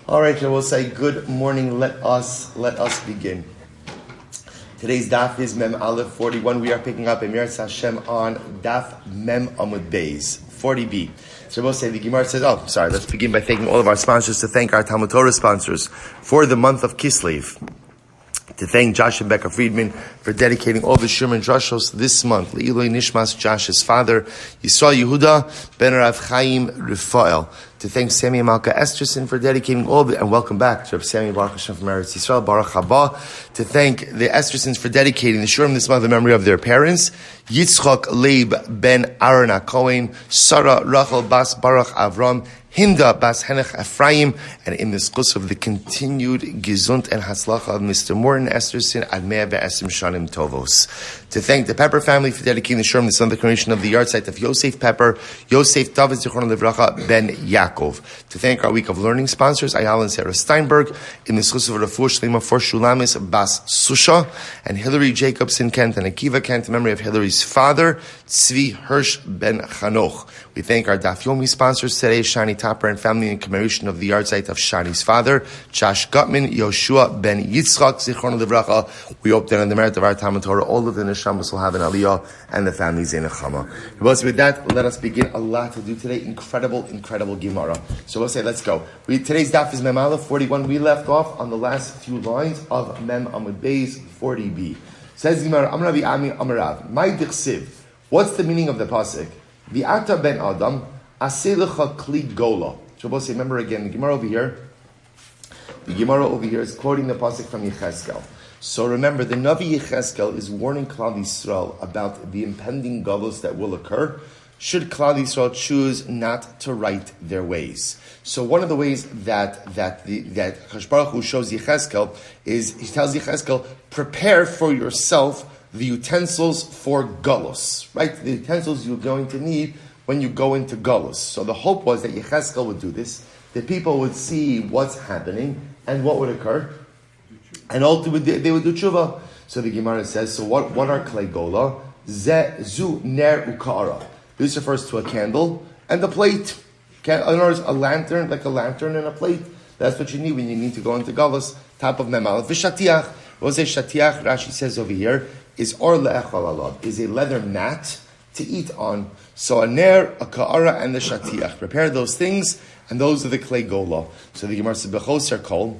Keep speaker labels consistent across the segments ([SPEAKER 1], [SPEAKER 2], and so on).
[SPEAKER 1] All right, so we'll say good morning. Let us begin. Today's daf is Mem Aleph 41. We are picking up Emir Hashem on daf Mem Amud Beis 40b. So we'll say the Gemara says, let's begin by thanking all of our sponsors, to thank our Talmud Torah sponsors for the month of Kislev. To thank Josh and Becca Friedman for dedicating all the Shirman Drashos this month. Le'iloi Nishmas, Josh's father, Yisrael Yehuda, Ben Rav Chaim Refuah. To thank Sammy and Malka Esterson for dedicating all the, and welcome back to Rav Sammy Baruch Hashem from Eretz Yisrael, Baruch Haba. To thank the Estersons for dedicating the Shurim this month in memory of their parents, Yitzchak Leib Ben haKohen, Sarah Rachel Bas Baruch Avraham, Hinda Bas Henoch Efraim, and in the zechus of the continued Gesund and Hatzlacha of Mr. Morton Esterson Ad Mea Be'esim Shani Tovos. To thank the Pepper family for dedicating the Shurim this month, the commemoration of the yahrzeit of Yosef Pepper, Yosef Dovid Ben Yaakov. To thank our week of learning sponsors, Ayal Sara Steinberg, in the zechus of refuah shelema for Shalamis Bas Susha, and Hilary, Jacobson, Kent, and Akiva, Kent, in memory of Hilary's father, Tzvi, Hirsch ben Chanoch. We thank our Daf Yomi sponsors today, Shani Topper and family, in commemoration of the yahrzeit of Shani's father, Jacobson, Yoshua ben Yitzchak, Zichron Livracha. We hope that on the merit of our Talmud Torah, all of the neshamas will have an aliyah and the families in a chama. With that, let us begin. A lot to do today. Incredible Gemara. So we'll say, let's go. Today's daf is Mem Aleph 41. We left off on the last few lines of Mem Amud Beis 40b. Says Gemara, Amar Rabbi Ami Amarav, My Dichsiv. What's the meaning of the pasuk? V'ata ben Adam aselecha kli gola. So we'll say, remember again, the Gemara over here is quoting the pasuk from Yecheskel. So remember, the Navi Yecheskel is warning Klal Yisrael about the impending galus that will occur should Klal Yisrael choose not to right their ways. So one of the ways that Kadosh Baruch Hu shows Yecheskel is, he tells Yecheskel, prepare for yourself the utensils for galus, right? The utensils you're going to need when you go into galus. So the hope was that Yecheskel would do this, the people would see what's happening, and what would occur? And ultimately they would do tshuva. So the Gemara says, so what are klei gola? Zu ner ukara. This refers to a candle and a plate. In other words, a lantern, like a lantern and a plate. That's what you need when you need to go into galus. Top of Mem Aleph. V'shatiach. What is shatiach? Rashi says over here, is or le'echal alav, is a leather mat to eat on. So a ner, a ka'ara, and the shatiach. Prepare those things, and those are the klei gola. So the Gemara says, b'choser kol.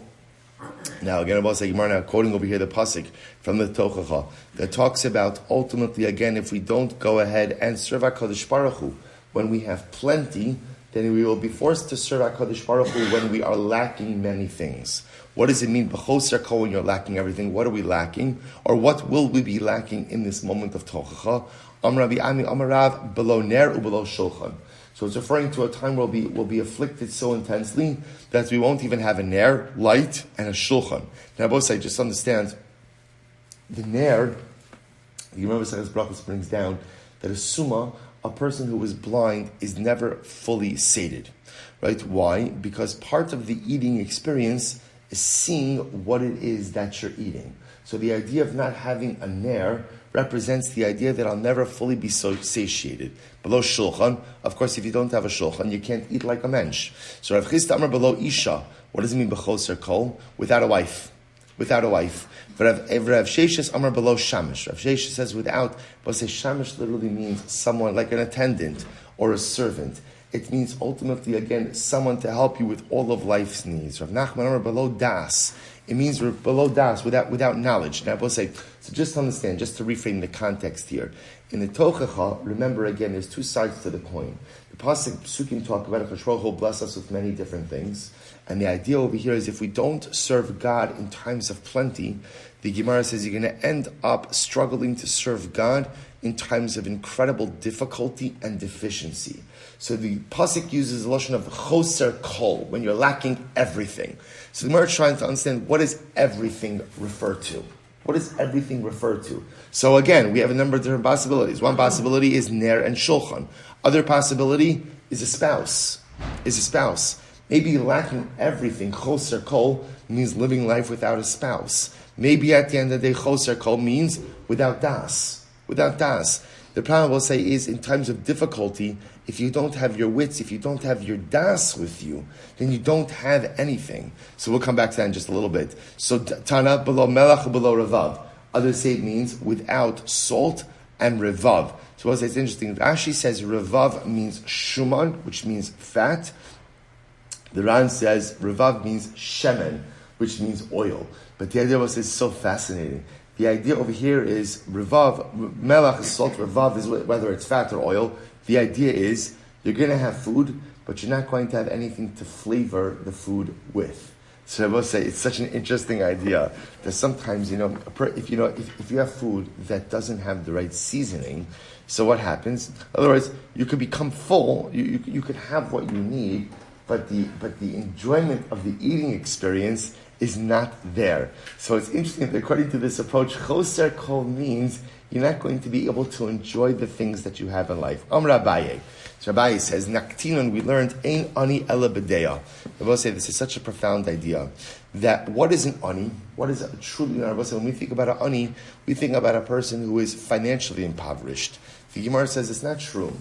[SPEAKER 1] Now again, about Gemara now quoting over here the pasuk from the TORAH that talks about ultimately again, if we don't go ahead and serve HaKadosh Baruch Hu when we have plenty, then we will be forced to serve HaKadosh Baruch Hu when we are lacking many things. What does it mean, b'choser kol, when you're lacking everything? What are we lacking, or what will we be lacking in this moment of TORAH? Amar Rabbi Ami Amarav below ner ubelow shulchan. So it's referring to a time where we'll be afflicted so intensely that we won't even have a ner, light, and a shulchan. Now, both sides just understand the ner. You remember Sechus Brachos brings down that a summa, a person who is blind, is never fully sated. Right? Why? Because part of the eating experience is seeing what it is that you're eating. So the idea of not having a ner represents the idea that I'll never fully be so satiated. Below shulchan, of course, if you don't have a shulchan, you can't eat like a mensch. So Rav Chisda Amar below isha. What does it mean b'choser kol? Without a wife. Without a wife. Rav Sheshes Amar below shamish. Rav Sheshes says without, but say shamish literally means someone like an attendant or a servant. It means ultimately, again, someone to help you with all of life's needs. Rav Nachman Amar below das. It means below das, without knowledge. Now, I will say, so just to understand, just to reframe the context here. In the TORAH, remember again, there's two sides to the coin. The Psukim talk about HaKadosh Baruch Hu bless us with many different things. And the idea over here is if we don't serve God in times of plenty, the Gemara says you're going to end up struggling to serve God in times of incredible difficulty and deficiency. So the pasuk uses the lashon of choser kol, when you're lacking everything. So the Gemara is trying to understand, what does everything refer to? What does everything refer to? So again, we have a number of different possibilities. One possibility is ner and shulchan. Other possibility is a spouse. Maybe lacking everything, choser kol, means living life without a spouse. Maybe at the end of the day, choser kol means without das. The problem, I will say, is in times of difficulty if you don't have your wits, if you don't have your das with you, then you don't have anything. So we'll come back to that in just a little bit. So Tana, below melach, below revav. Others say it means without salt and revav. So we'll say it's interesting. Rashi says revav means shuman, which means fat. The Ran says revav means shemen, which means oil. But the idea was so fascinating. The idea over here is revav, melach is salt, revav is whether it's fat or oil. The idea is you're going to have food, but you're not going to have anything to flavor the food with. So I will say it's such an interesting idea that sometimes, if you have food that doesn't have the right seasoning, so what happens? In other words, you could become full, you could have what you need, but the enjoyment of the eating experience is not there. So it's interesting that according to this approach, choser kol means you're not going to be able to enjoy the things that you have in life. Amar Abaye. So Abaye says, Naktinon, we learned, Ein ani ela b'deya. I will say this is such a profound idea, that what is an ani? What is truly, I will say, when we think about an ani, we think about a person who is financially impoverished. The Gemara says it's not true.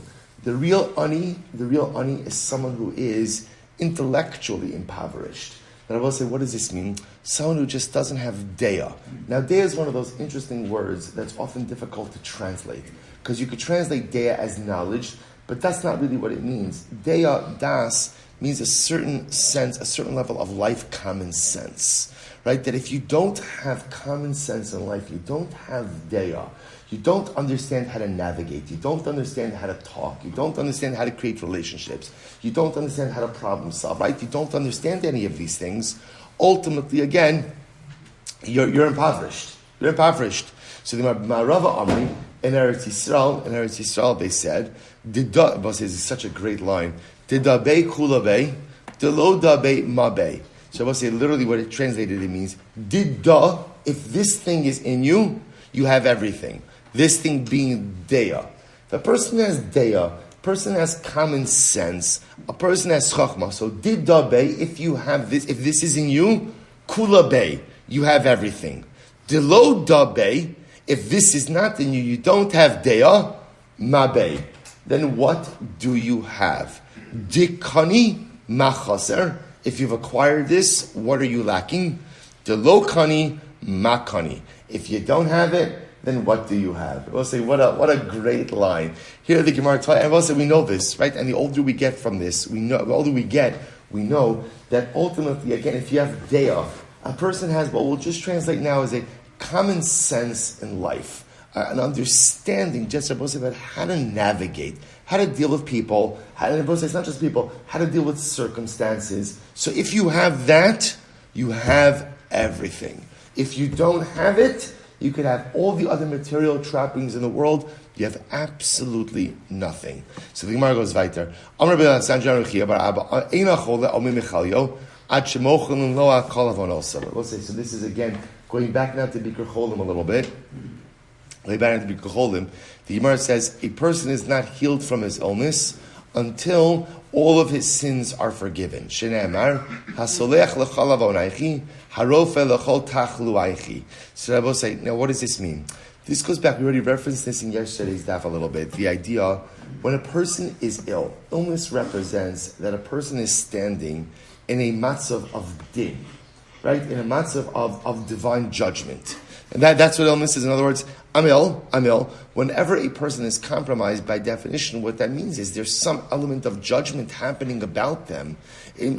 [SPEAKER 1] The real ani is someone who is intellectually impoverished. And I will say, what does this mean? Someone who just doesn't have deya. Now, deya is one of those interesting words that's often difficult to translate. Because you could translate deya as knowledge, but that's not really what it means. Deya, das, means a certain sense, a certain level of life common sense. Right? That if you don't have common sense in life, you don't have deya, you don't understand how to navigate, you don't understand how to talk, you don't understand how to create relationships, you don't understand how to problem solve, right? You don't understand any of these things. Ultimately, again, you're impoverished. You're impoverished. So the Marava Amri, in Eretz Yisrael, they said, this is such a great line, Didabe kulabe, delo dabe mabe. So I will say literally what it translated, it means, Didda, if this thing is in you, you have everything. This thing being deya. If a person has deya, a person has common sense, a person has chachma. So didda be, if you have this, if this is in you, kula be, you have everything. Delo da be, if this is not in you, you don't have deya, ma be. Then what do you have? Dikani machaser. If you've acquired this, what are you lacking? Delo kani makani. If you don't have it, then what do you have? We'll say, what a great line. Here the Gemara taught, and we'll say we know this, right? And the older we get from this, we know that ultimately, again, if you have deya, a person has what we'll just translate now as a common sense in life, an understanding, just about how to navigate, how to deal with people, it's not just people, how to deal with circumstances. So if you have that, you have everything. If you don't have it, you could have all the other material trappings in the world. You have absolutely nothing. So the Gemara goes weiter. We'll say, so this is again going back now to Bikur Cholim a little bit. The Gemara says a person is not healed from his illness until all of his sins are forgiven. Shene'emar hasolech l'chol avonaychi harofe l'chol tachluaychi. So Rabbi will say, now what does this mean? This goes back, we already referenced this in yesterday's daf a little bit. The idea, when a person is ill, illness represents that a person is standing in a matzav of din, right? In a matzav of divine judgment. And that's what illness is. In other words, I'm ill. Whenever a person is compromised, by definition, what that means is there's some element of judgment happening about them,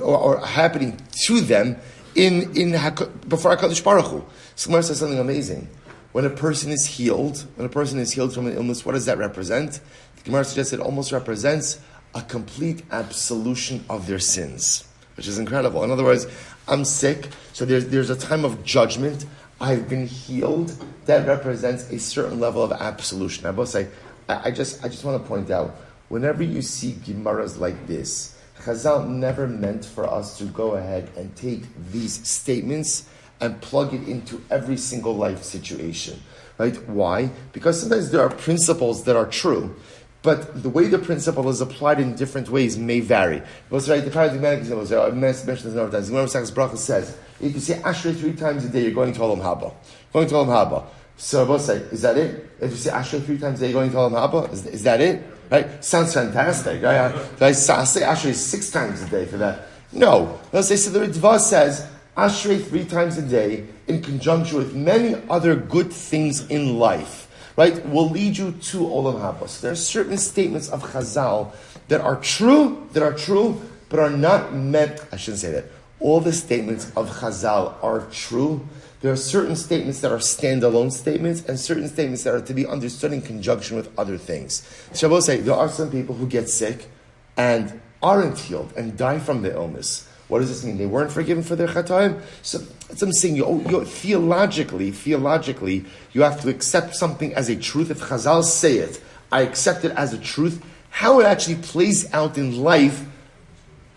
[SPEAKER 1] or happening to them before HaKadosh Baruch Hu. So Gemara says something amazing. When a person is healed from an illness, what does that represent? The Gemara suggests it almost represents a complete absolution of their sins, which is incredible. In other words, I'm sick, so there's a time of judgment. I've been healed. That represents a certain level of absolution. I will say, I just want to point out, whenever you see Gemaras like this, Chazal never meant for us to go ahead and take these statements and plug it into every single life situation. Right? Why? Because sometimes there are principles that are true, but the way the principle is applied in different ways may vary. What's right? The paradigmatic example, I mentioned this a number of times. The Gemara Bracha says, if you say Ashrei 3 times a day, you're going to Olam Haba. So I will say, is that it? If you say Ashrei 3 times a day, you're going to Olam Haba? Is that it? right? Sounds fantastic. Right? I say Ashrei 6 times a day for that. No. Let's say, so the Ritva says, Ashrei 3 times a day in conjunction with many other good things in life, right, will lead you to Olam Haba. So there are certain statements of Chazal that are true, but are not meant, I shouldn't say that. All the statements of Chazal are true. There are certain statements that are standalone statements and certain statements that are to be understood in conjunction with other things. So I will say, there are some people who get sick and aren't healed and die from the illness. What does this mean? They weren't forgiven for their chataim? So that's what I'm saying. Theologically, you have to accept something as a truth. If Chazal say it, I accept it as a truth. How it actually plays out in life,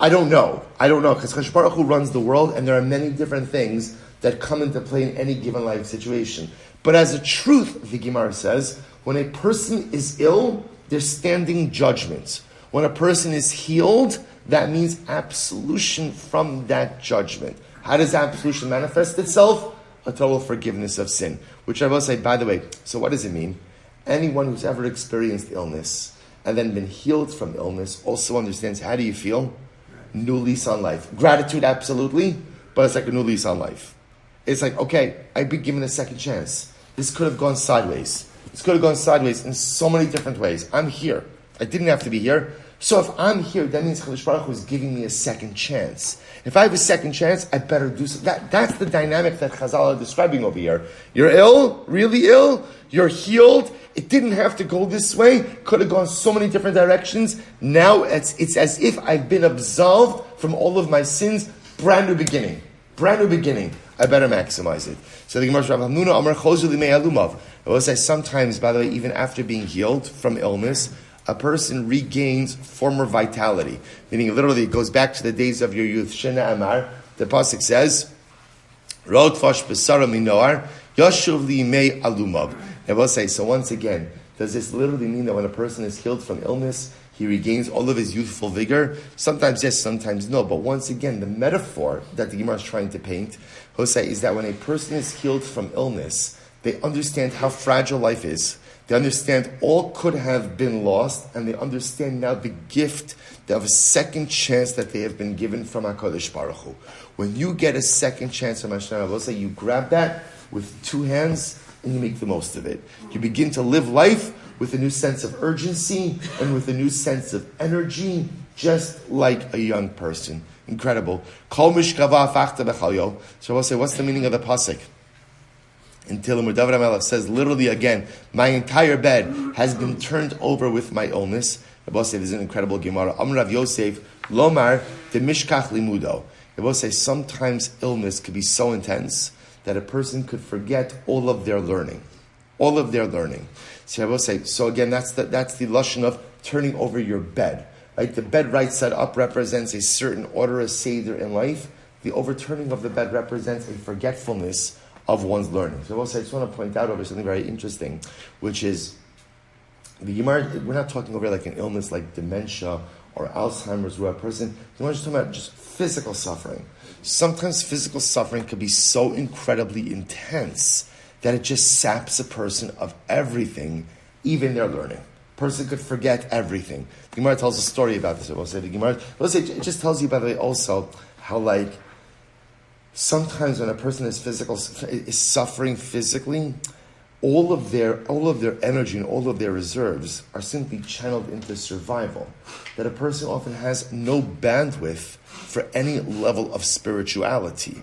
[SPEAKER 1] I don't know. Because Chesed Baruch Hu runs the world, and there are many different things that come into play in any given life situation. But as a truth, the Gemara says, when a person is ill, there's standing judgment. When a person is healed, that means absolution from that judgment. How does absolution manifest itself? A total forgiveness of sin. Which I will say, by the way, so what does it mean? Anyone who's ever experienced illness and then been healed from illness also understands, how do you feel? New lease on life. Gratitude, absolutely, but it's like a new lease on life. It's like, okay, I've been given a second chance. This could have gone sideways. This could have gone sideways in so many different ways. I'm here. I didn't have to be here. So if I'm here, that means Chesed Baruch Hu is giving me a second chance. If I have a second chance, I better do so. That's the dynamic that Chazal are describing over here. You're ill, really ill. You're healed. It didn't have to go this way. Could have gone so many different directions. Now it's as if I've been absolved from all of my sins. Brand new beginning. I better maximize it. So the Gemara says, Amar Chozu Limei Alumav. I will say sometimes, by the way, even after being healed from illness, a person regains former vitality. Meaning, literally, it goes back to the days of your youth. Shena Amar, the pasuk says, Rotfash Besara Minoar, Yashuv Limei Alumav. I will say, so once again, does this literally mean that when a person is healed from illness, he regains all of his youthful vigor? Sometimes yes, sometimes no. But once again, the metaphor that the Gemara is trying to paint, Hosei, is that when a person is healed from illness, they understand how fragile life is. They understand all could have been lost, and they understand now the gift of a second chance that they have been given from HaKadosh Baruch Hu. When you get a second chance from Hashem, I will say, you grab that with 2 hands and you make the most of it. You begin to live life with a new sense of urgency and with a new sense of energy, just like a young person. Incredible. Kol mishkava afachta b'chalyo. So I will say, what's the meaning of the pasuk? And TALMUD David HaMelech says literally again, my entire bed has been turned over with my illness. The boss said, this is an incredible Gemara. Amrav Yosef Lomar de Mishkach Limudo. The boss says sometimes illness could be so intense that a person could forget all of their learning. So I will say, so again, that's the lashon of turning over your bed. Right? The bed right side up represents a certain order, a seder in life. The overturning of the bed represents a forgetfulness of one's learning. So also, I just want to point out over something very interesting, which is the Gemara. We're not talking over like an illness like dementia or Alzheimer's, where a person. The Gemara is talking about just physical suffering. Sometimes physical suffering can be so incredibly intense that it just saps a person of everything, even their learning. A person could forget everything. The Gemara tells a story about this. I will say the Gemara. It just tells you, by the way, also how like. Sometimes when a person is suffering physically, all of their energy and all of their reserves are simply channeled into survival. That a person often has no bandwidth for any level of spirituality.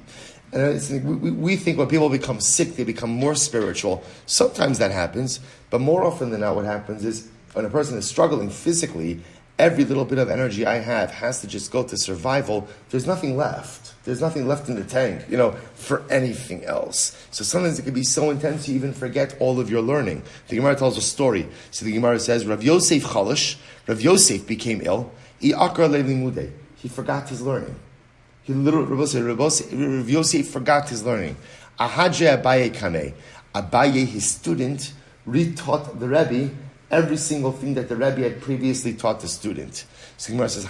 [SPEAKER 1] And we think when people become sick, they become more spiritual. Sometimes that happens, but more often than not, what happens is when a person is struggling physically, every little bit of energy I have has to just go to survival. There's nothing left. There's nothing left in the tank, for anything else. So sometimes it can be so intense you even forget all of your learning. The Gemara tells a story. So the Gemara says, Rav Yosef Chalish, Rav Yosef became ill. He forgot his learning. Rav Yosef forgot his learning. Ahadje Abaye Kane. Abaye, his student, retaught the Rebbe every single thing that the Rebbe had previously taught the student. So the Gemara says,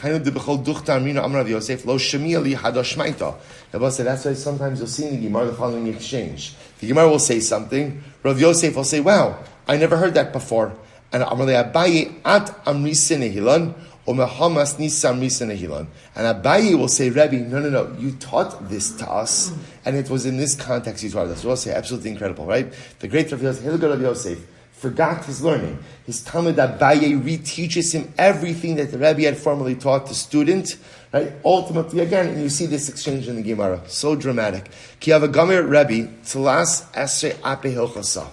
[SPEAKER 1] that's why sometimes you'll see in the Gemara the following exchange. The Gemara will say something, Rav Yosef will say, wow, I never heard that before. And Amalei Abaye at Amrisa Nehilan, or Mehamas Nisa Amrisa Nehilan. And Abaye will say, Rebbe, no, you taught this to us, and it was in this context you taught us. We'll say, absolutely incredible, right? The great Rabbi Yosef forgot his learning. His Talmud Abaye reteaches him everything that the Rebbe had formerly taught the student. Right? Ultimately, again, and you see this exchange in the Gemara, so dramatic. Ki have a Gomer Rebbe Tzelas Esrei Ape Hilchasa.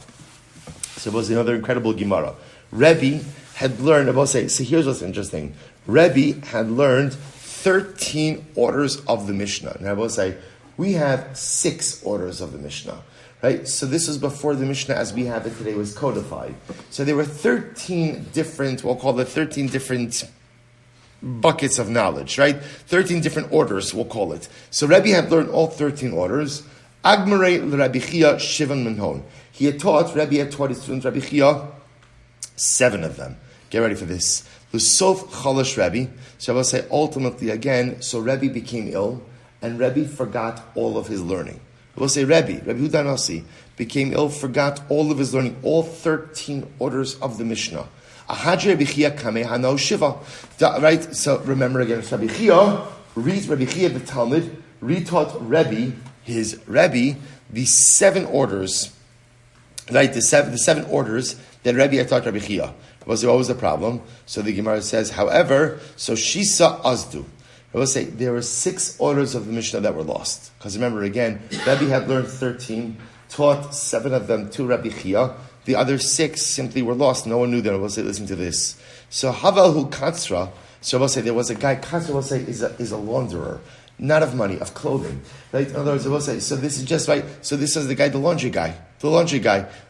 [SPEAKER 1] So it was another incredible Gemara. Rebbe had learned. I will say. So here's what's interesting. Rebbe had learned 13 orders of the Mishnah. And I will say we have 6 orders of the Mishnah. Right? So this was before the Mishnah as we have it today was codified. So there were 13 different, we'll call it 13 different buckets of knowledge, right? 13 different orders, we'll call it. So Rebbe had learned all 13 orders. Agmarei l'Rabbi Chia Shivan Menhon. Rebbe had taught his student Rabbi Chia 7 of them. Get ready for this. L'sof Chalash Rebbe. So I will say ultimately again, so Rebbe became ill, and Rebbe forgot all of his learning. I will say Rebbe Hudanasi, became ill, forgot all of his learning, all 13 orders of the Mishnah. Right? So remember again, Rabbi Chia reads Rabbi Chia the Talmud, retaught Rebbe, his Rebbe, the 7 orders, right? The seven orders that Rebbe had taught Rabbi Chia. What was the problem? So the Gemara says, however, so Shisa Azdu. I will say there were 6 orders of the Mishnah that were lost. Because remember again, Rebbe had learned 13, taught 7 of them to Rabbi Chia. The other 6 simply were lost. No one knew them. I will say, listen to this. So Havalhu Katzra. So I will say there was a guy. Katzra will say is a launderer, not of money, of clothing. Right? In other words, I will say. So this is just right. So this is the guy, the laundry guy. So I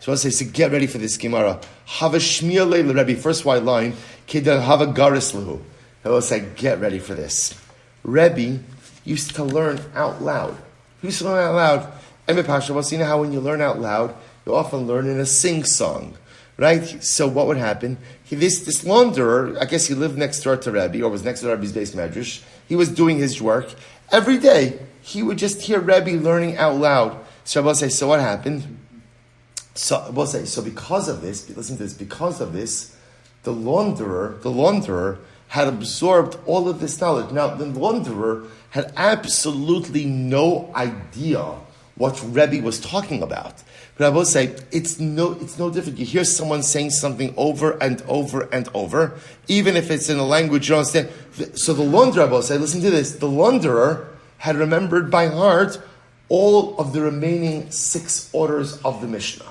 [SPEAKER 1] will say. So get ready for this Gemara. Hava Shmiya Le Rebbe. First white line. Kida Hava Garis Lahu. I will say, get ready for this. Rebbe used to learn out loud. And Pasha, well, you know how when you learn out loud, you often learn in a sing-song, right? So what would happen? This launderer, I guess he lived next door to Rebbe, or was next to Rebbe's base medrash. He was doing his work. Every day, he would just hear Rebbe learning out loud. So I will say, so what happened? So I will say, so because of this, listen to this, because of this, the launderer had absorbed all of this knowledge. Now, the launderer had absolutely no idea what Rebbe was talking about. But I will say, it's no different. You hear someone saying something over and over and over, even if it's in a language you don't understand. So the launderer, I will say, listen to this, the launderer had remembered by heart all of the remaining 6 orders of the Mishnah.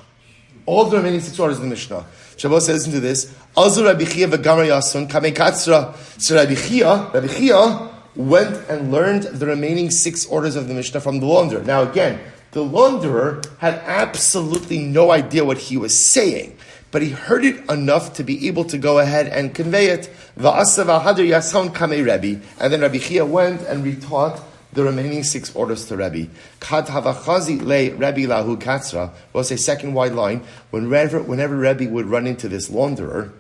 [SPEAKER 1] All of the remaining 6 orders of the Mishnah. Shabbos says, listen to this. So Rabbi Chia went and learned the remaining 6 orders of the Mishnah from the launderer. Now again, the launderer had absolutely no idea what he was saying, but he heard it enough to be able to go ahead and convey it. And then Rabbi Chia went and retaught the remaining 6 orders to Rebbe. We'll say second wide line. Whenever Rebbe would run into this launderer,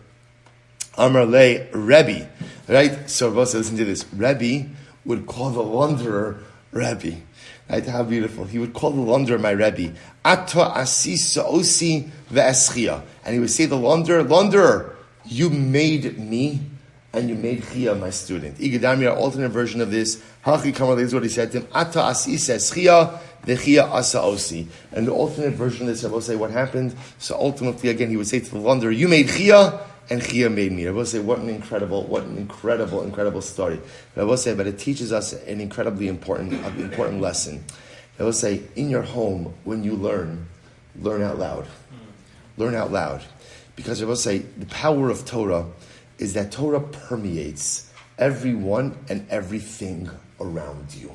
[SPEAKER 1] Amar le Rebbe, right? So we'll say, listen to this. Rebbe would call the launderer Rebbe. Right? How beautiful. He would call the launderer my Rebbe. Ato asisa osi ve'eschia. And he would say, the launderer, you made me, and you made Chia my student. Igadamir, alternate version of this. Hachi Kamal is what he said to him. Ata asisa eschia, ve'chia asa osi. And the alternate version of this, I will say what happened. So ultimately, again, he would say to the launderer, you made Chia, and Chia made me. I will say, what an incredible story. But I will say, but it teaches us an incredibly important lesson. I will say, in your home, when you learn out loud. Learn out loud. Because I will say, the power of Torah is that Torah permeates everyone and everything around you.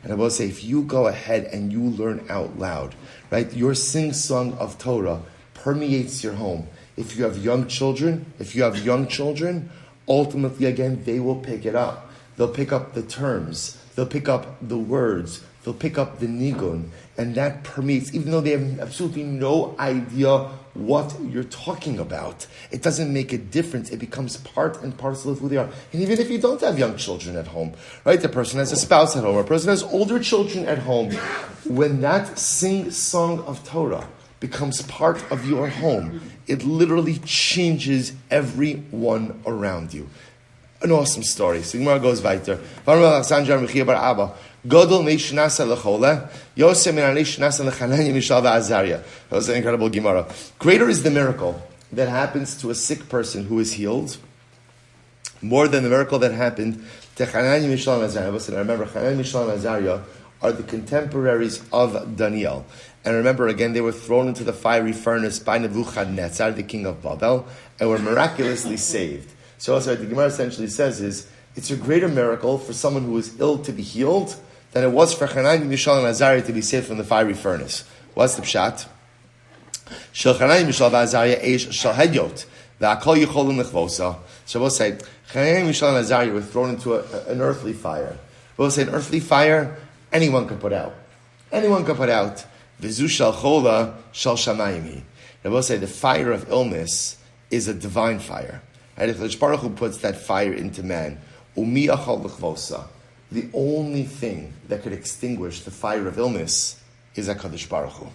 [SPEAKER 1] And I will say, if you go ahead and you learn out loud, right, your sing-song of Torah permeates your home. If you have young children, ultimately, again, they will pick it up. They'll pick up the terms. They'll pick up the words. They'll pick up the nigun. And that permeates, even though they have absolutely no idea what you're talking about. It doesn't make a difference. It becomes part and parcel of who they are. And even if you don't have young children at home, right? The person has a spouse at home, or a person has older children at home. When that sing-song of Torah becomes part of your home, it literally changes everyone around you. An awesome story. So Gemara goes weiter. Godol meishnasa lechole, Yosef meishnasa lechananya mishal va'azariah. That was an incredible Gemara. Greater is the miracle that happens to a sick person who is healed, more than the miracle that happened to Hananiah, Mishael, and Azariah. Listen, I remember Hananiah, Mishael, and Azariah are the contemporaries of Daniel. And remember, again, they were thrown into the fiery furnace by Nebuchadnezzar, the king of Babel, and were miraculously saved. So also what the Gemara essentially says is, it's a greater miracle for someone who is ill to be healed than it was for Hananiah, Mishael, and Azariah to be saved from the fiery furnace. What's the pshat? Shel Hananiah, Mishael, and Azariah, eish shel hedyot. V'akol yicholim lechvosa. So we'll say, Hananiah, Mishael, and Azariah were thrown into an earthly fire. We'll say, an earthly fire, anyone can put out. Anyone can put out. V'zu shel chola shel shamayim. And we'll say, the fire of illness is a divine fire. And if the Baruch Hu puts that fire into man, umi achol lechvosa. The only thing that could extinguish the fire of illness is HaKadosh Baruch Hu.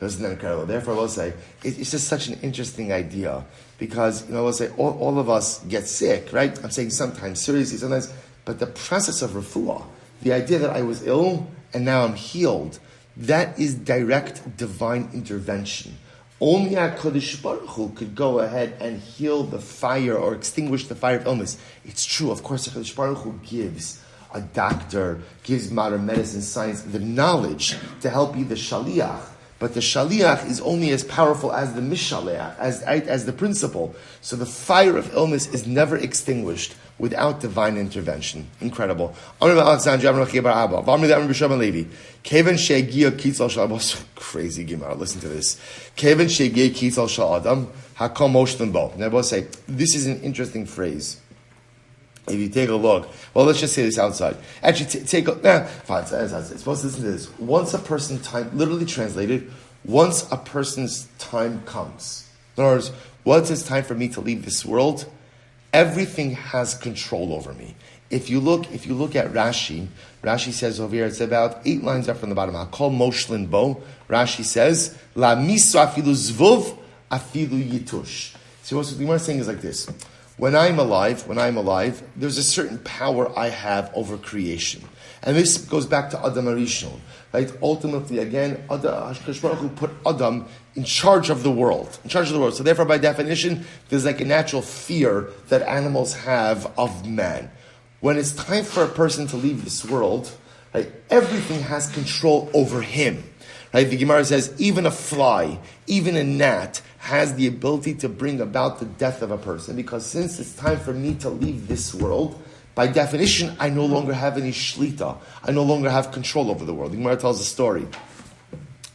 [SPEAKER 1] Isn't that incredible? Therefore, I will say, it's just such an interesting idea because, I will say, all of us get sick, right? I'm saying sometimes, seriously, sometimes, but the process of refuah, the idea that I was ill and now I'm healed, that is direct divine intervention. Only HaKadosh Baruch Hu could go ahead and heal the fire or extinguish the fire of illness. It's true, of course, HaKadosh Baruch Hu gives a doctor, gives modern medicine, science, the knowledge to help you, the shaliach. But the shaliach is only as powerful as the mishaleach, as the principle. So the fire of illness is never extinguished without divine intervention. Incredible. Crazy Gemara. Listen to this. Now, I will say, this is an interesting phrase. If you take a look, well, let's just say this outside. Actually, take a, fine, it's supposed to listen to this. Once a person's time, literally translated, once a person's time comes. In other words, once it's time for me to leave this world, everything has control over me. If you look at Rashi says over here, it's about 8 lines up from the bottom. Hakol Moshlin Bo. Rashi says, La miso afilu zvuv afilu yitush. So what the Gemara is saying is like this. When I'm alive, there's a certain power I have over creation. And this goes back to Adam Arishon. Right? Ultimately, again, HaKadosh Baruch Hu put Adam in charge of the world. So therefore, by definition, there's like a natural fear that animals have of man. When it's time for a person to leave this world, right, everything has control over him. Right? The Gemara says, even a fly, even a gnat, has the ability to bring about the death of a person, because since it's time for me to leave this world, by definition, I no longer have any shlita. I no longer have control over the world. The Gemara tells a story.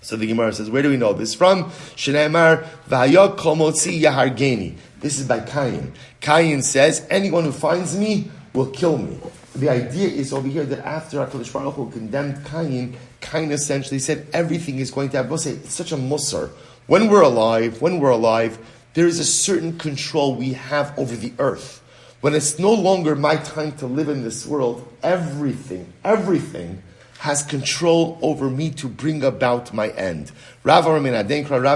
[SPEAKER 1] So the Gemara says, where do we know this from? Shneimar v'hayok komotzi yahargeni. This is by Cain. Cain says, anyone who finds me will kill me. The idea is over here that after HaKadosh Baruch Hu condemned Cain essentially said everything is going to have, we'll say, it's such a musar. When we're alive, there is a certain control we have over the earth. When it's no longer my time to live in this world, everything has control over me to bring about my end. Rav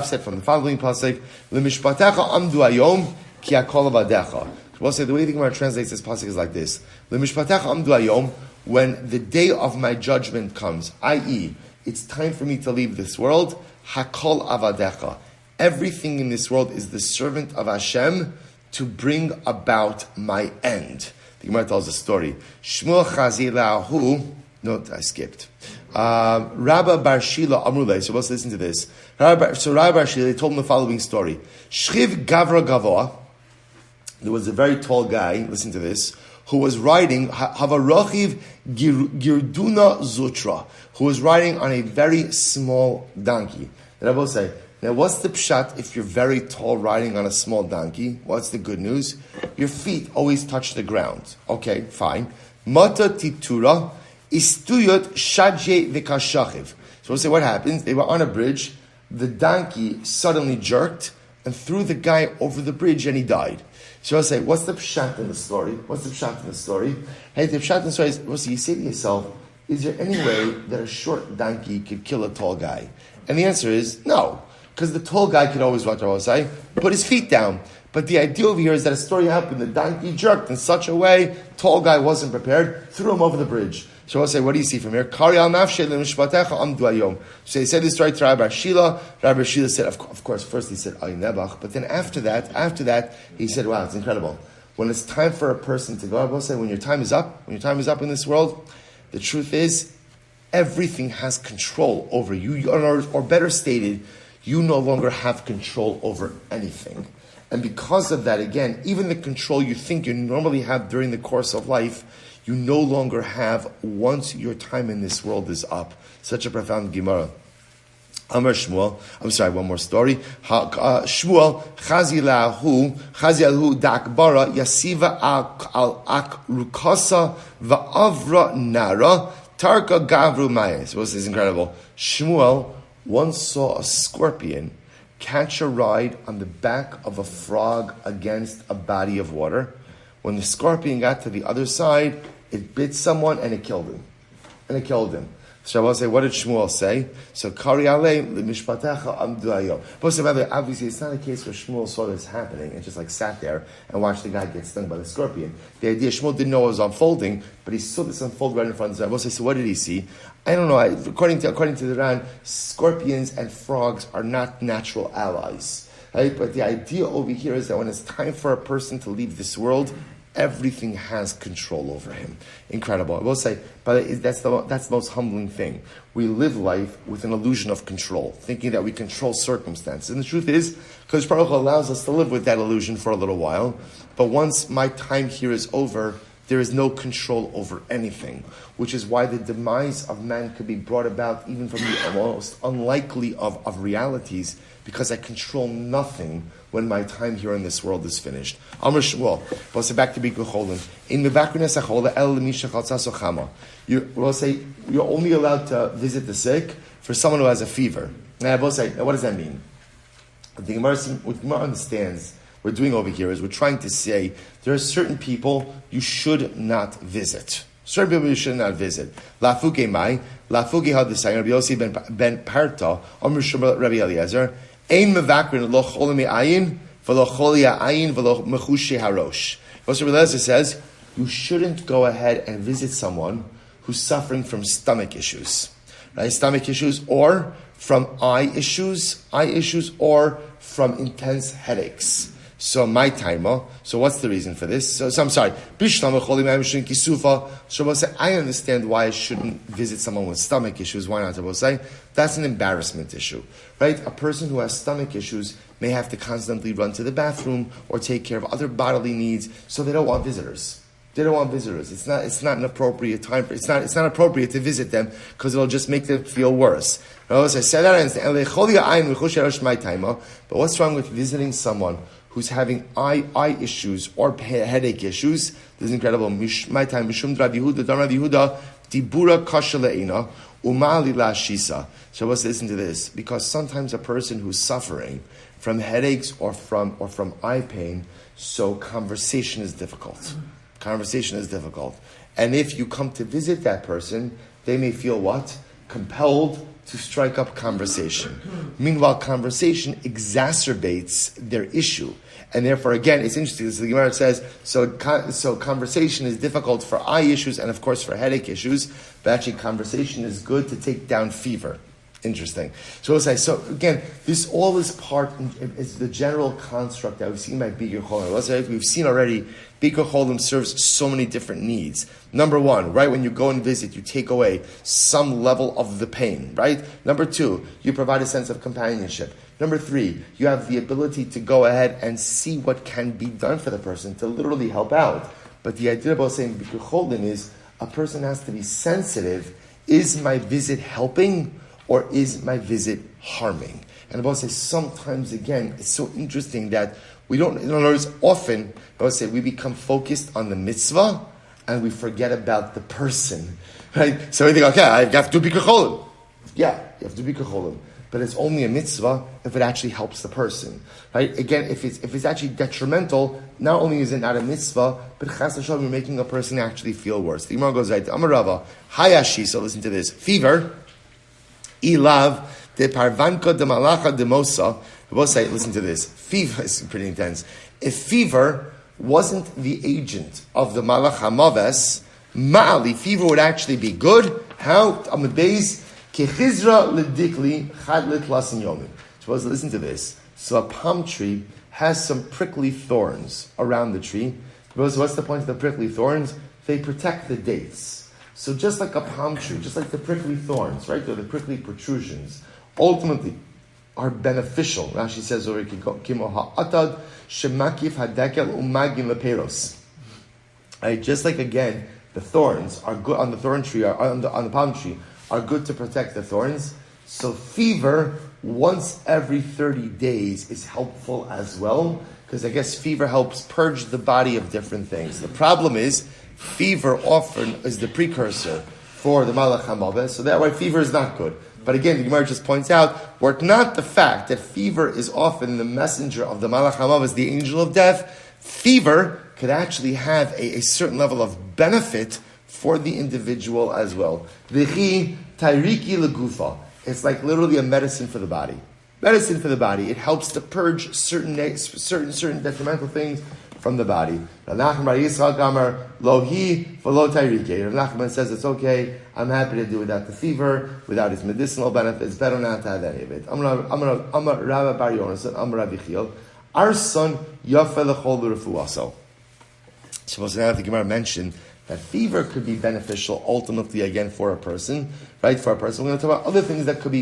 [SPEAKER 1] said from the following pasuk, "Lemishpatecha amdu ayom ki hakol avadecha." We'll say the way the Gemara translates this pasuk is like this: "Lemishpatecha amdu ayom." When the day of my judgment comes, i.e., it's time for me to leave this world, hakol avadecha. Everything in this world is the servant of Hashem to bring about my end. The Gemara tells a story. Shmuel chazilahu. No, I skipped. Rabba Bar Shila Amruleh. So let's listen to this. So Rabba Bar Shila told him the following story. Shchiv Gavra Gavoa. There was a very tall guy. Listen to this. Who was riding Havarochiv Girduna Zutra, who was riding on a very small donkey. And I will say, now what's the pshat if you're very tall riding on a small donkey? What's the good news? Your feet always touch the ground. Okay, fine. Mata titura istuyot shadje v'kashachiv. So we'll say what happens. They were on a bridge. The donkey suddenly jerked and threw the guy over the bridge and he died. So I'll say, what's the pshat in the story? Hey, the pshat in the story is, well, so you say to yourself, is there any way that a short donkey could kill a tall guy? And the answer is no. Because the tall guy could always watch put his feet down. But the idea over here is that a story happened, the donkey jerked in such a way, tall guy wasn't prepared, threw him over the bridge. So I'll say, what do you see from here? Kari al nafshe lemishpatecha amdu ayom. So he said this story to Rabbi Shila. Rabbi Shila said, of course, first he said, ay nebach. But then after that, he said, wow, it's incredible. When it's time for a person to go, I will say, when your time is up in this world, the truth is, everything has control over you. Or better stated, you no longer have control over anything. And because of that, again, even the control you think you normally have during the course of life, you no longer have once your time in this world is up. Such a profound Gemara. Amar Shmuel, one more story. Shmuel, Chazi alhu dakbara, yasiva al akrukasa va'avra nara, tarka gavru mayes. This is incredible. Shmuel once saw a scorpion catch a ride on the back of a frog against a body of water. When the scorpion got to the other side, it bit someone and it killed him. So I will say, what did Shmuel say? So Kari alei mishpatecha amdu ayom. But obviously, it's not a case where Shmuel saw this happening and just sat there and watched the guy get stung by the scorpion. The idea, Shmuel didn't know it was unfolding, but he saw this unfold right in front of him. I will say, so what did he see? I don't know. According to the Ran, scorpions and frogs are not natural allies. Right? But the idea over here is that when it's time for a person to leave this world, everything has control over him. Incredible. I will say, but that's the most humbling thing. We live life with an illusion of control, thinking that we control circumstances. And the truth is, because Baruch allows us to live with that illusion for a little while, but once my time here is over, there is no control over anything, which is why the demise of man could be brought about even from the most unlikely of realities, because I control nothing when my time here in this world is finished. Amr Shmuel, we'll say back to Bikur Cholim. In Mevakrinas HaChol, El Misha Chaltzas Ochama. We'll say you're only allowed to visit the sick for someone who has a fever. Now, we'll say, what does that mean? What the Gemara understands, we're doing over here is we're trying to say there are certain people you should not visit. Certain people you should not visit. Lafuke Mai, Lafuke Hadisai, Rabbi Yosef Ben Parta, Amr Shmuel Rabbi Eliezer, Ein Mevakrin lo cholemi ayin, v'lo choli ha'ayin, v'lo mechushi harosh. Yosef Eliezer says you shouldn't go ahead and visit someone who's suffering from stomach issues, right? Stomach issues, or from eye issues, or from intense headaches. So my timer. So what's the reason for this? So I'm sorry. I understand why I shouldn't visit someone with stomach issues. Why not? I will say that's an embarrassment issue, right? A person who has stomach issues may have to constantly run to the bathroom or take care of other bodily needs, so they don't want visitors. It's not an appropriate time. It's not appropriate to visit them because it'll just make them feel worse. I said that. But what's wrong with visiting someone who's having eye issues or headache issues? This is incredible. My time, Mishum Rav Yehuda, Dam Rav Yehuda, Dibura Kasha Le'ina, Umali La Shisa. So let's listen to this, because sometimes a person who's suffering from headaches or from eye pain, so conversation is difficult. And if you come to visit that person, they may feel what? Compelled to strike up conversation. Meanwhile, conversation exacerbates their issue. And therefore, again, it's interesting. This is the Gemara says, so conversation is difficult for eye issues and, of course, for headache issues, but actually conversation is good to take down fever. Interesting. So we'll say, so again, this all is is the general construct that we've seen by Bikur Cholim. We've seen already, Bikur Cholim serves so many different needs. Number one, right, when you go and visit, you take away some level of the pain, right? Number two, you provide a sense of companionship. Number three, you have the ability to go ahead and see what can be done for the person, to literally help out. But the idea about saying Bikur Cholim is a person has to be sensitive. Is my visit helping? Or is my visit harming? And I will say sometimes, again, it's so interesting that we don't, in other words, often, I will say we become focused on the mitzvah and we forget about the person, right? So we think, okay, I have to do Bikur Cholim. Yeah, you have to do Bikur Cholim. But it's only a mitzvah if it actually helps the person, right? Again, if it's actually detrimental, not only is it not a mitzvah, but chas v'shalom, you're making a person actually feel worse. The Gemara goes right, Amar Rava, Hayashi, so listen to this, fever, Ilav De parvanka de malacha de mosa. We'll say, listen to this. Fever is pretty intense. If fever wasn't the agent of the malach hamaves, ma'ali, fever would actually be good. How? Amud beis kechizra ledikli chadlit lasin yomi. Suppose listen to this. So a palm tree has some prickly thorns around the tree. Suppose what's the point of the prickly thorns? They protect the dates. So just like a palm tree, just like the prickly thorns, right? Or the prickly protrusions, ultimately are beneficial. Rashi says over kimo ha'atad shemakif hadekel umagim leperos. Just like again, the thorns are good on the thorn tree, or on the palm tree, are good to protect the thorns. So fever once every 30 days is helpful as well, because I guess fever helps purge the body of different things. The problem is, fever often is the precursor for the malach hamaves, so that way fever is not good. But again, the Gemara just points out, were it not the fact that fever is often the messenger of the malach hamaves, the angel of death, fever could actually have a certain level of benefit for the individual as well. V'chi tairiki legufa. It's like literally a medicine for the body. Medicine for the body. It helps to purge certain detrimental things from the body. Nachman says it's okay. I'm happy to do without the fever, without its medicinal benefits. Better not to have any of it. Our son yafel lechol refuah. Suppose now the Gemara mentioned that fever could be beneficial ultimately again for a person, right? For a person, we're going to talk about other things that could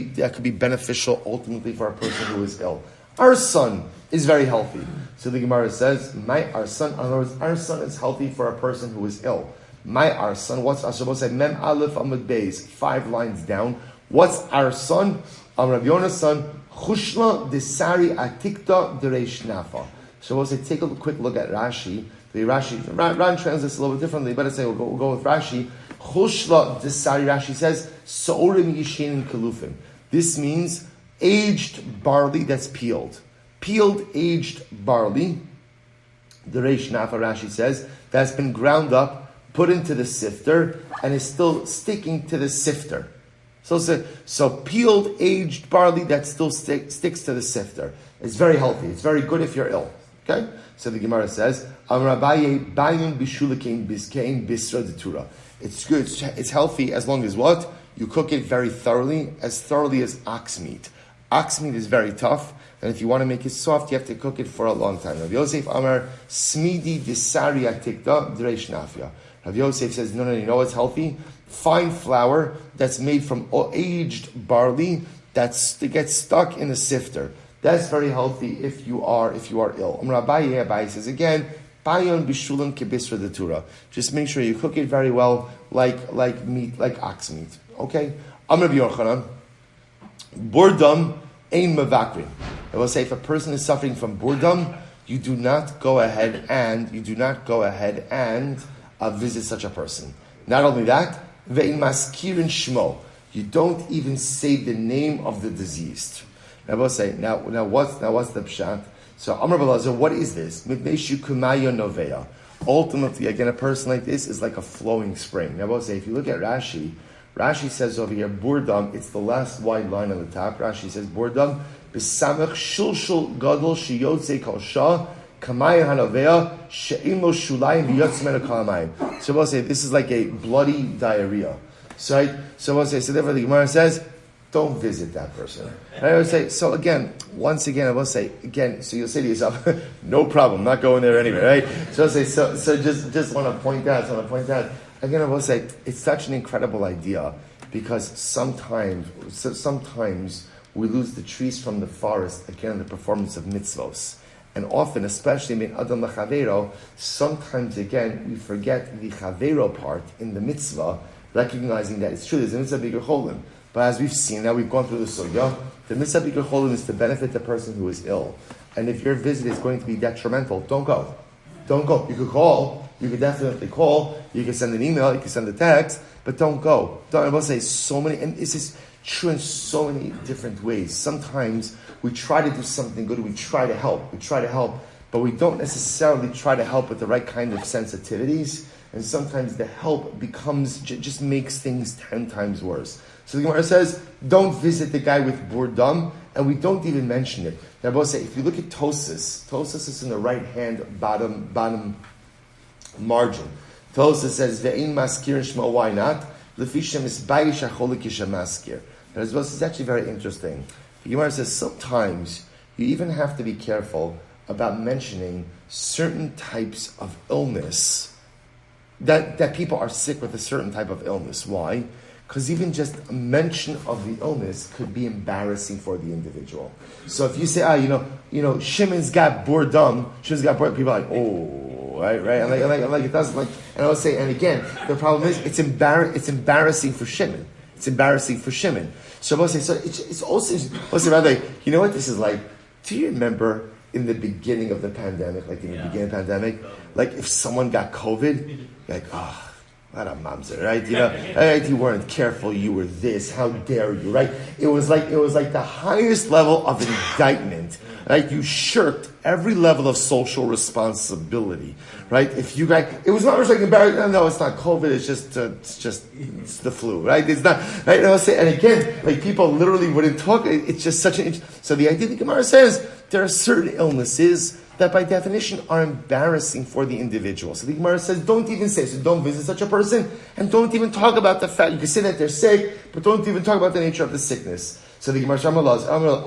[SPEAKER 1] be beneficial ultimately for a person who is ill. Our son is very healthy, so the Gemara says, our son." In other words, our son is healthy for a person who is ill. Our son. What's our son? Say Mem Aleph Amud Beis, 5 lines down. What's our son? Rabbi Yona's son. Chushla desari atikta dereish nafa. So we'll say, take a quick look at Rashi. Ran translates a little bit differently, but I say we'll go with Rashi. Chushla desari, Rashi says, Sa'orim yishin kalufim. This means aged barley that's peeled. Peeled aged barley, the Reish Nafa, Rashi says, that's been ground up, put into the sifter, and is still sticking to the sifter. So peeled aged barley that still sticks to the sifter. It's very healthy. It's very good if you're ill. Okay? So the Gemara says, it's good, it's healthy as long as what? You cook it very thoroughly as ox meat. Ox meat is very tough, and if you want to make it soft, you have to cook it for a long time. Rav Yosef Amar, smidi disari atikta dreish nafya. Rav Yosef says, no, you know what's healthy? Fine flour that's made from aged barley that gets stuck in a sifter. That's very healthy if you are ill. Abaye says again, bayon bishulam kebisra de TORAH. Just make sure you cook it very well, like meat, like ox meat. Okay? Amr b'Yochanan, burdam ein mevakrin. I will say, if a person is suffering from burdam, you do not go ahead and visit such a person. Not only that, ve'in maskirin shmo. You don't even say the name of the deceased. I will say, now what's the pshat? So Amr Balazar, what is this? Ultimately, again, a person like this is like a flowing spring. Now I will say, if you look at Rashi says over here, burdam, it's the last wide line on the top. Rashi says, burdam, b'samach shulshul gadol sheyotze kol shah, kamay hanovea, she'im lo shulayim v'yotz mena kalamayim. So I will say, this is like a bloody diarrhea. So I will say, so therefore the Gemara says, don't visit that person. And I would say, so again, once again, I will say, again, so you'll say to yourself, no problem, not going there anyway, right? So I'll say, so just want to point out, again, I will say, it's such an incredible idea, because sometimes we lose the trees from the forest, again, in the performance of mitzvos. And often, especially in Adam L'Chavero, sometimes, again, we forget the Chavero part in the mitzvah, recognizing that it's true, there's a mitzvah bigger cholim. But as we've seen, now we've gone through the sugya, the mitzvah bikkur cholim is to benefit the person who is ill. And if your visit is going to be detrimental, don't go. You could call, you could definitely call, you can send an email, you can send a text, but don't go. I will say so many, and this is true in so many different ways. Sometimes we try to do something good, we try to help, but we don't necessarily try to help with the right kind of sensitivities, and sometimes the help just makes things 10 times worse. So the Gemara says, don't visit the guy with burdam, and we don't even mention it. Now, both say, if you look at Tosis is in the right hand bottom margin. Tosis says, ve'in maskir shmo, why not? Lefishem is bayish acholik yishem maskir. And as well, this is actually very interesting. The Gemara says, sometimes you even have to be careful about mentioning certain types of illness, that people are sick with a certain type of illness. Why? Because even just a mention of the illness could be embarrassing for the individual. So if you say, Shimon's got boredom, people are like, oh, right, and like it doesn't like. And I would say, and again, the problem is it's embarrassing for Shimon. It's embarrassing for Shimon. So I would say, it's also rather, you know what this is like? Do you remember in the beginning of the pandemic, like like if someone got COVID, you're like, oh. What a mamzer, right? Right? You weren't careful. You were this. How dare you, right? It was like the highest level of indictment, right? You shirked every level of social responsibility, right? If you guys, it was not just like embarrassing. No, it's not COVID. It's just the flu, right? It's not, right? And again, like people literally wouldn't talk. It's just such an. So the idea the Gemara says there are certain illnesses that by definition are embarrassing for the individual. So the Gemara says, don't even say, so don't visit such a person, and don't even talk about the fact, you can say that they're sick, but don't even talk about the nature of the sickness. So the Gemara,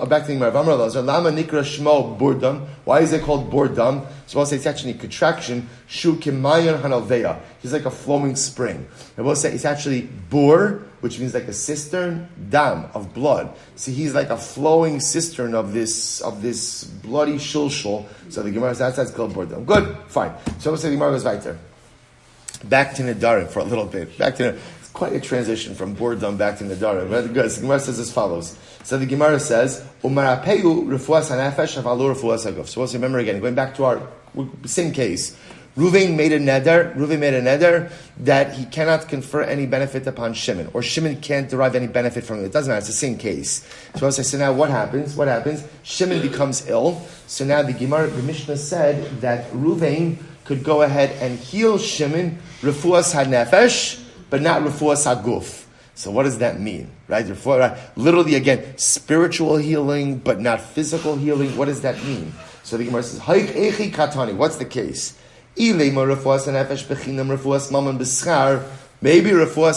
[SPEAKER 1] back to the Gemara, Lama Nikra Shmo Burdam, why is it called Burdam? So we'll say it's actually a contraction, Shu Kimayon Hanalveya, he's like a flowing spring. And we'll say it's actually Bur, which means like a cistern, dam, of blood. See, he's like a flowing cistern of this bloody shulshul. So the Gemara says that's called Burdam. Good, fine. So we'll say the Gemara goes weiter. Back to Nedarim for a little bit. It's quite a transition from Burdam back to Nedarim. Good. So the Gemara says as follows. So the Gemara says, Umarapeyu refuah hanefesh avalu refuah haguf. So let's remember again, going back to our same case. Reuven made a neder that he cannot confer any benefit upon Shimon, or Shimon can't derive any benefit from it. It doesn't matter, it's the same case. So I say, so now what happens? Shimon becomes ill. So now the Mishnah said that Reuven could go ahead and heal Shimon, refuah hanefesh, but not refuah haguf. So what does that mean? Right? Literally again, spiritual healing, but not physical healing. What does that mean? So the Gemara says, Haik echi katani. What's the case? Maybe refuah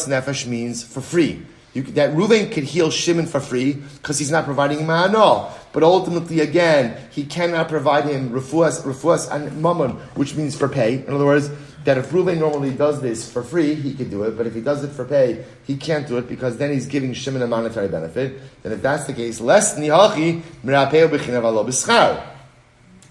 [SPEAKER 1] nefesh means for free. That Reuven could heal Shimon for free because he's not providing him ma'ano. But ultimately, again, he cannot provide him refuah and mammon, which means for pay. In other words, that if Reuven normally does this for free, he could do it. But if he does it for pay, he can't do it because then he's giving Shimon a monetary benefit. Then if that's the case, less nihachi mirapeo b'chinav alo b'schar.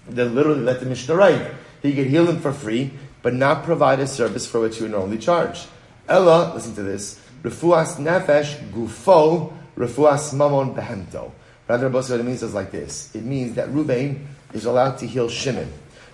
[SPEAKER 1] Then literally let the Mishnah write. He could heal him for free, but not provide a service for which he would normally charge. Ella, listen to this, refuas nefesh gufo, refuas mamon behemto. Rather, what it means is like this. It means that Reuven is allowed to heal Shimon.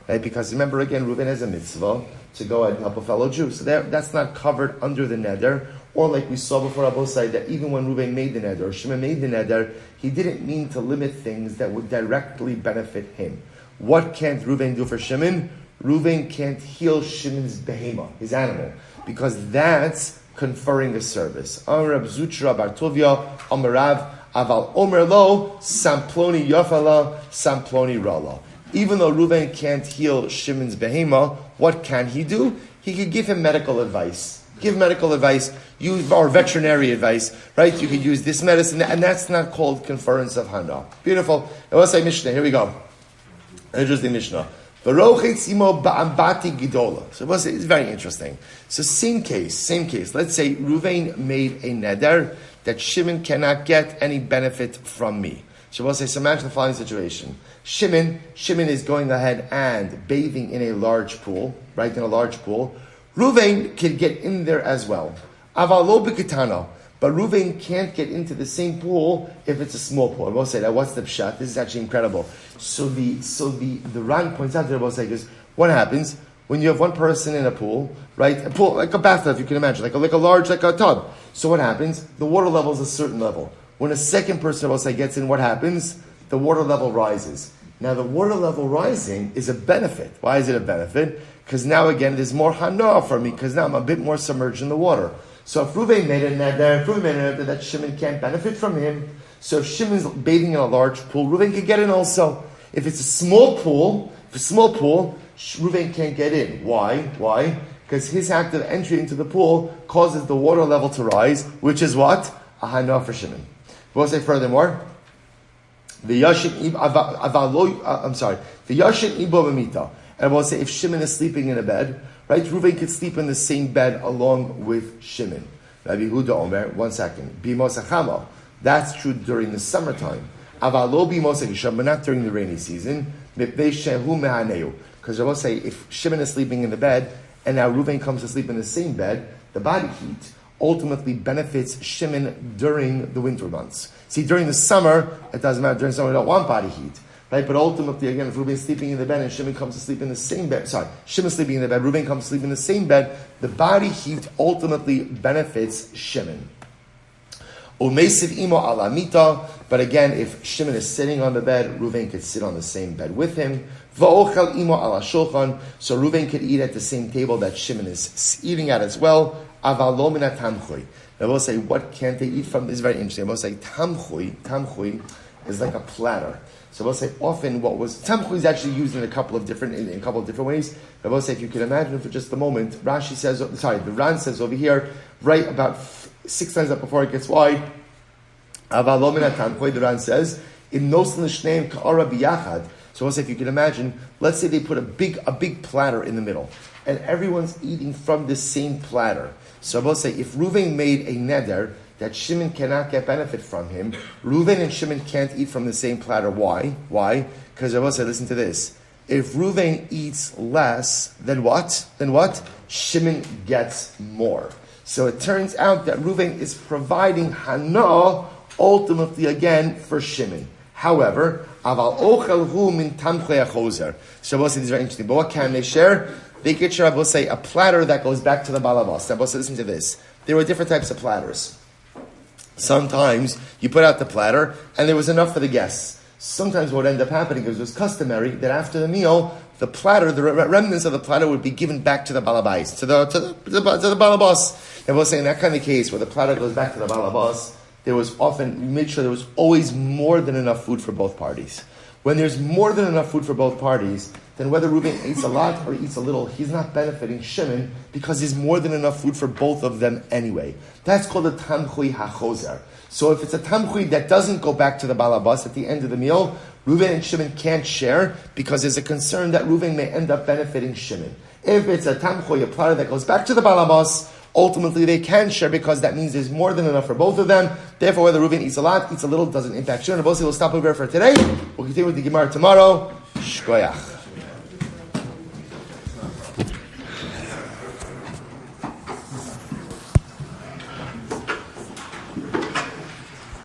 [SPEAKER 1] Right? Because remember again, Reuven has a mitzvah to go ahead and help a fellow Jew. So that's not covered under the neder. Or like we saw before Abosai, that even when Reuven made the neder, or Shimon made the neder, he didn't mean to limit things that would directly benefit him. What can't Reuven do for Shimon? Reuven can't heal Shimon's behema, his animal, because that's conferring a service. Amar Zutra Bartovia, Amarav Aval Omer Lo, Samploni Yafala, Samploni Rala. Even though Reuven can't heal Shimon's behema, what can he do? He could give him medical advice. Or veterinary advice, right? You could use this medicine, and that's not called conference of Hana. Beautiful. Now let's say Mishnah. Here we go. Interesting Mishnah. So it's very interesting. So same case. Let's say Reuven made a neder that Shimon cannot get any benefit from me. So imagine the following situation. Shimon is going ahead and bathing in a large pool, right? In a large pool. Reuven can get in there as well. Avalo b'ketana. But Reuven can't get into the same pool if it's a small pool. I will say that. What's the pshat? This is actually incredible. So the Ran points out there, what happens when you have one person in a pool, right? A pool, like a bathtub, you can imagine, like a large, like a tub. So what happens? The water level is a certain level. When a second person, gets in, what happens? The water level rises. Now the water level rising is a benefit. Why is it a benefit? Because now again, there's more hana for me, because now I'm a bit more submerged in the water. So if Reuven made a neder that Shimon can't benefit from him, so if Shimon's bathing in a large pool, Reuven could get in also. If it's a small pool, Reuven can't get in. Why? Because his act of entry into the pool causes the water level to rise, which is what? A hana for Shimon. We'll say furthermore, the yashin ibo b'mita. And we'll say if Shimon is sleeping in a bed, right? Reuven could sleep in the same bed along with Shimon. Rabbi Huda Omer, 1 second. Bimos achamo. That's true during the summertime. Avalo bimos achisham, but not during the rainy season. Mipnei shehu mehaneu. Because I will say if Shimon is sleeping in the bed, and now Reuven comes to sleep in the same bed, the body heat ultimately benefits Shimon during the winter months. See, during the summer, it doesn't matter. During summer, we don't want body heat. Right? But ultimately, again, if Reuven's sleeping in the bed and Shimon comes to sleep in the same bed, Shimon's sleeping in the bed, Reuven comes to sleep in the same bed, the body heat ultimately benefits Shimon. Umesiv imo alamita, but again, if Shimon is sitting on the bed, Reuven could sit on the same bed with him. Va'ochel imo ala shulchan, so Reuven could eat at the same table that Shimon is eating at as well. Aval lo min tamchui. Now we'll say, what can't they eat from? This is very interesting. We'll say tamchui is like a platter. So we'll say often tamchui is actually used in a couple of different ways. But we'll say, if you can imagine for just a moment, the Ran says over here, right about 6 times up before it gets wide, Aval lo min tamchui, the Ran says, in nosen l'shneim ka'ara biyachad. So we'll say, if you can imagine, let's say they put a big platter in the middle, and everyone's eating from the same platter. So we'll say, if Reuven made a neder that Shimon cannot get benefit from him, Reuven and Shimon can't eat from the same platter. Why? Because I will say, listen to this. If Reuven eats less, then what? Shimon gets more. So it turns out that Reuven is providing hana ultimately again for Shimon. However, aval ochel hu min tamchui achozer. So we'll say this is very interesting. But what can they share? They could share, we'll say, a platter that goes back to the balabas. Now we'll say, listen to this. There were different types of platters. Sometimes you put out the platter and there was enough for the guests. Sometimes what ended up happening is it was customary that after the meal, the platter, the remnants of the platter would be given back to the balabais, to the balabas. And we'll say in that kind of case where the platter goes back to the balabas, there was often, you made sure there was always more than enough food for both parties. When there's more than enough food for both parties, then whether Reuven eats a lot or eats a little, he's not benefiting Shimon because there's more than enough food for both of them anyway. That's called a tamchui hachozer. So if it's a tamchui that doesn't go back to the balabas at the end of the meal, Reuven and Shimon can't share because there's a concern that Reuven may end up benefiting Shimon. If it's a tamchui, a platter that goes back to the balabas, ultimately they can share because that means there's more than enough for both of them. Therefore, whether Reuven eats a lot, eats a little, doesn't impact Shimon. We'll stop over here for today. We'll continue with the Gemara tomorrow. Shkoyach.